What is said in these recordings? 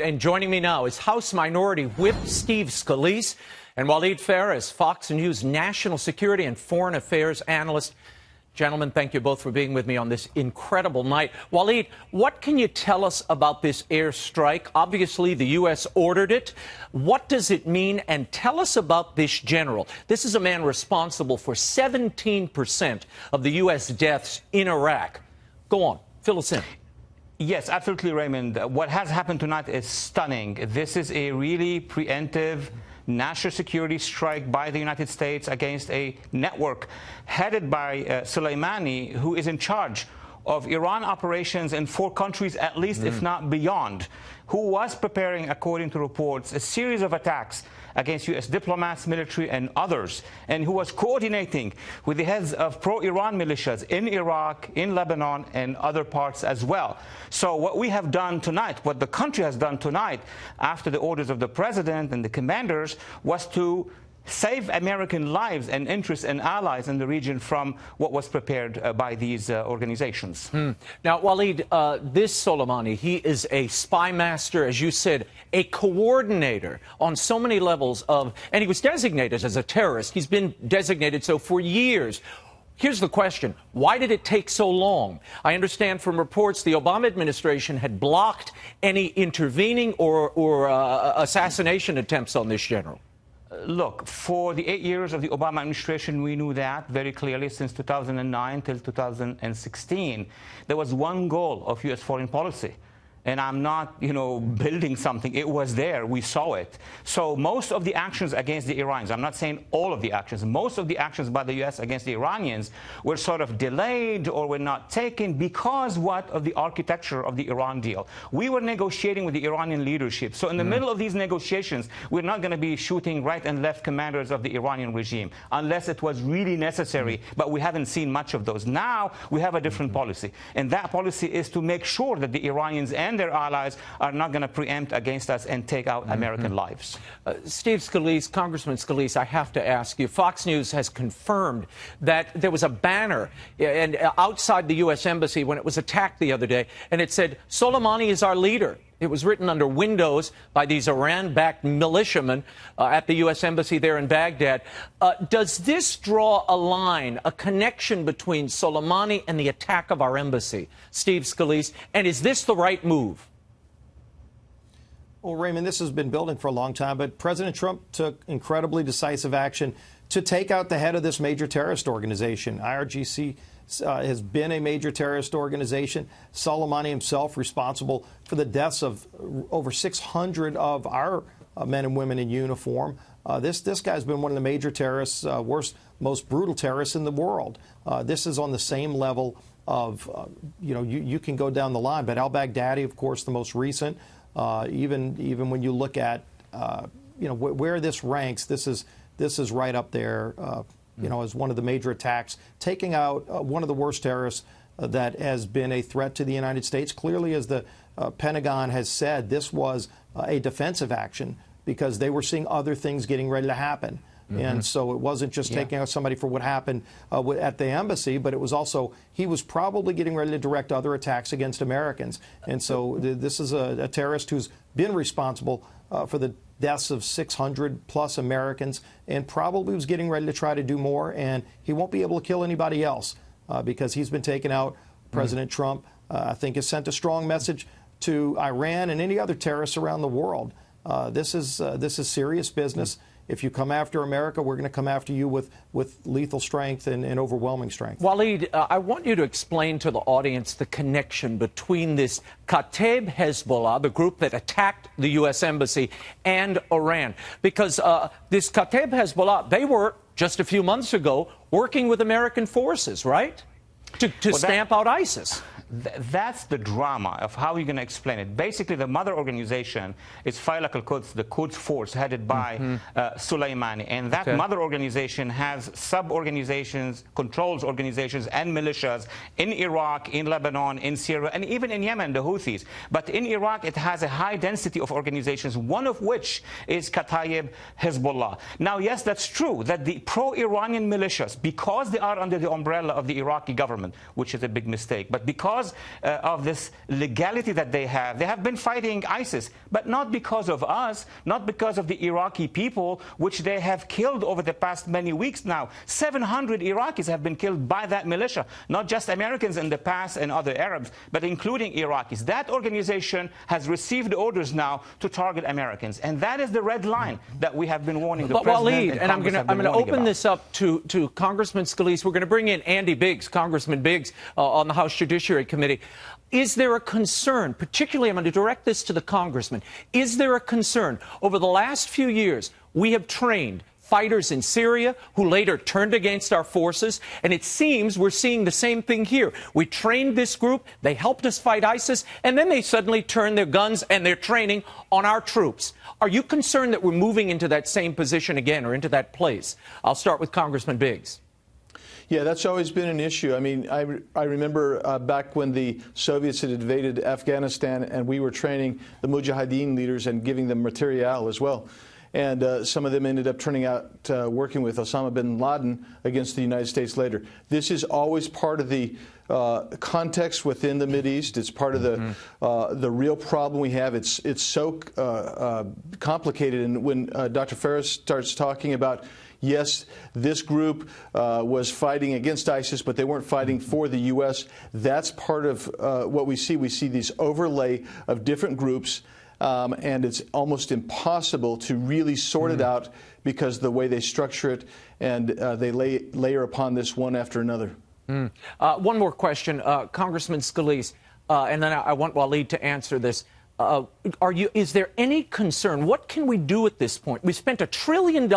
And joining me now is House Minority Whip Steve Scalise and Phares, Fox News national security and foreign affairs analyst. Gentlemen, thank you both for being with me on this incredible night. Waleed, what can you tell us about this airstrike? Obviously, the U.S. ordered it. What does it mean? And tell us about this general. This is a man responsible for 17% of the U.S. deaths in Iraq. Go on, fill us in. Yes, absolutely, Raymond. What has happened tonight is stunning. This is a really preemptive national security strike by the United States against a network headed by Soleimani, who is in charge of Iran operations in 4 countries, at least, if not beyond, who was preparing, according to reports, a series of attacks against U.S. diplomats, military, and others, and who was coordinating with the heads of pro-Iran militias in Iraq, in Lebanon, and other parts as well. So what we have done tonight, what the country has done tonight, after the orders of the president and the commanders, was to save American lives and interests and allies in the region from what was prepared by these organizations. Now, Waleed, this Soleimani, he is a spy master, as you said, a coordinator on so many levels of, and he was designated as a terrorist. He's been designated so for years. Here's the question. Why did it take so long? I understand from reports the Obama administration had blocked any intervening or assassination attempts on this general. Look, for the 8 years of the Obama administration, we knew that very clearly since 2009 till 2016. There was one goal of U.S. foreign policy. And I'm not, building something. It was there. We saw it. So most of the actions against the Iranians, I'm not saying all of the actions, most of the actions by the U.S. against the Iranians were sort of delayed or were not taken because of the architecture of the Iran deal. We were negotiating with the Iranian leadership. So in the middle of these negotiations, we're not going to be shooting right and left commanders of the Iranian regime unless it was really necessary. But we haven't seen much of those. Now we have a different policy. And that policy is to make sure that the Iranians and their allies are not going to preempt against us and take out American lives. Steve Scalise, Congressman Scalise, I have to ask you, Fox News has confirmed that there was a banner outside the U.S. Embassy when it was attacked the other day, and it said, "Soleimani is our leader." It was written under windows by these Iran-backed militiamen at the U.S. Embassy there in Baghdad. Does this draw a line, a connection between Soleimani and the attack of our embassy, Steve Scalise? And is this the right move? Well, Raymond, this has been building for a long time, but President Trump took incredibly decisive action to take out the head of this major terrorist organization. IRGC has been a major terrorist organization. Soleimani himself responsible for the deaths of over 600 of our men and women in uniform. This guy's been one of the major terrorists, worst, most brutal terrorists in the world. This is on the same level of, you can go down the line, but al-Baghdadi, of course, the most recent. Even when you look at, where this ranks, this is right up there. As one of the major attacks, taking out one of the worst terrorists that has been a threat to the United States. Clearly, as the Pentagon has said, this was a defensive action because they were seeing other things getting ready to happen. And so it wasn't just taking out somebody for what happened at the embassy, but it was also, he was probably getting ready to direct other attacks against Americans. And so this is a terrorist who's been responsible for the deaths of 600 plus Americans and probably was getting ready to try to do more. And he won't be able to kill anybody else because he's been taken out. President Trump, I think, has sent a strong message to Iran and any other terrorists around the world. This is serious business. If you come after America, we're going to come after you with lethal strength and overwhelming strength. Waleed, I want you to explain to the audience the connection between this Kataib Hezbollah, the group that attacked the U.S. Embassy, and Iran. Because this Kataib Hezbollah, they were, just a few months ago, working with American forces, right? To stamp out ISIS. That's the drama of how you're going to explain it. Basically, the mother organization is Falak al-Quds, the Quds force headed by Soleimani. And that mother organization has sub-organizations, controls organizations and militias in Iraq, in Lebanon, in Syria, and even in Yemen, the Houthis. But in Iraq, it has a high density of organizations, one of which is Kataib Hezbollah. Now, yes, that's true that the pro-Iranian militias, because they are under the umbrella of the Iraqi government, which is a big mistake, but because because of this legality that they have been fighting ISIS, but not because of us, not because of the Iraqi people, which they have killed over the past many weeks now. 700 Iraqis have been killed by that militia, not just Americans in the past and other Arabs, but including Iraqis. That organization has received orders now to target Americans, and that is the red line that we have been warning the president Waleed, and I'm going to open this up to Congressman Scalise. We're going to bring in Andy Biggs, Congressman Biggs, on the House Judiciary Committee. Is there a concern, particularly, I'm going to direct this to the congressman, is there a concern over the last few years we have trained fighters in Syria who later turned against our forces, and it seems we're seeing the same thing here. We trained this group, they helped us fight ISIS, and then they suddenly turn their guns and their training on our troops. Are you concerned that we're moving into that same position again, or into that place? I'll start with Congressman Biggs. Yeah, that's always been an issue. I mean, I remember back when the Soviets had invaded Afghanistan and we were training the Mujahideen leaders and giving them material as well. And some of them ended up turning out working with Osama bin Laden against the United States later. This is always part of the context within the Mideast. It's part of the real problem we have. It's so complicated. And when Dr. Phares starts talking about, yes, this group was fighting against ISIS, but they weren't fighting for the U.S., that's part of what we see. We see these overlay of different groups. And it's almost impossible to really sort it out because the way they structure it, and they layer upon this one after another. One more question, Congressman Scalise, and then I want Waleed to answer this. Is there any concern? What can we do at this point? We spent $1 trillion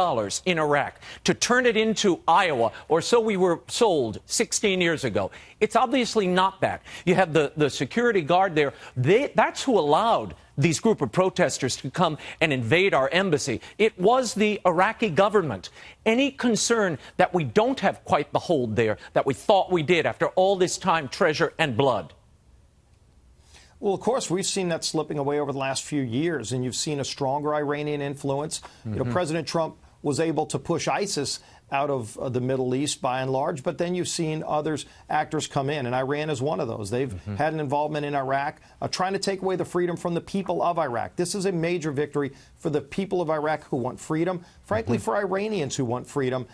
in Iraq to turn it into Iowa, or so we were sold 16 years ago. It's obviously not that. You have the security guard there. That's who allowed these group of protesters to come and invade our embassy. It was the Iraqi government. Any concern that we don't have quite the hold there that we thought we did after all this time, treasure, and blood? Well, of course, we've seen that slipping away over the last few years, and you've seen a stronger Iranian influence. You know, President Trump was able to push ISIS out of the Middle East by and large, but then you've seen actors come in, and Iran is one of those. They've had an involvement in Iraq, trying to take away the freedom from the people of Iraq. This is a major victory for the people of Iraq who want freedom, frankly, for Iranians who want freedom,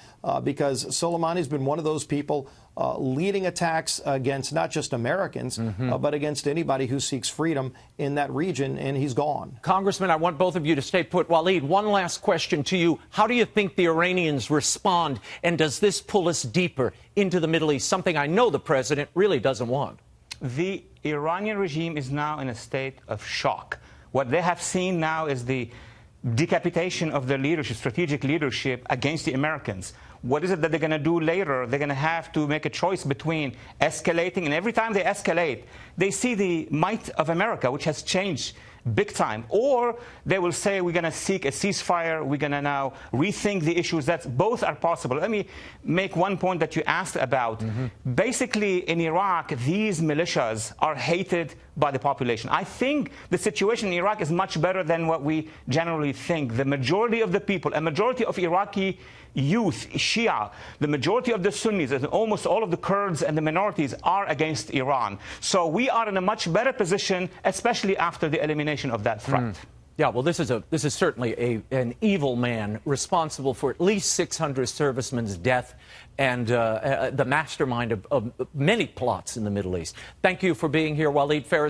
because Soleimani's been one of those people leading attacks against not just Americans, but against anybody who seeks freedom in that region, and he's gone. Congressman, I want both of you to stay put. Waleed, one last question to you. How do you think the Iranians respond, and does this pull us deeper into the Middle East, something I know the president really doesn't want? The Iranian regime is now in a state of shock. What they have seen now is the decapitation of their leadership, strategic leadership, against the Americans. What is it that they're going to do later? They're going to have to make a choice between escalating, and every time they escalate, they see the might of America, which has changed big time. Or they will say, we're going to seek a ceasefire, we're going to now rethink the issues. Both are possible. Let me make one point that you asked about. Basically, in Iraq, these militias are hated by the population. I think the situation in Iraq is much better than what we generally think. The majority of the people, a majority of Iraqi youth, Shia, the majority of the Sunnis, and almost all of the Kurds and the minorities are against Iran. So we are in a much better position, especially after the elimination of that threat. Yeah, well, this is certainly an evil man responsible for at least 600 servicemen's death and the mastermind of many plots in the Middle East. Thank you for being here, Waleed Phares.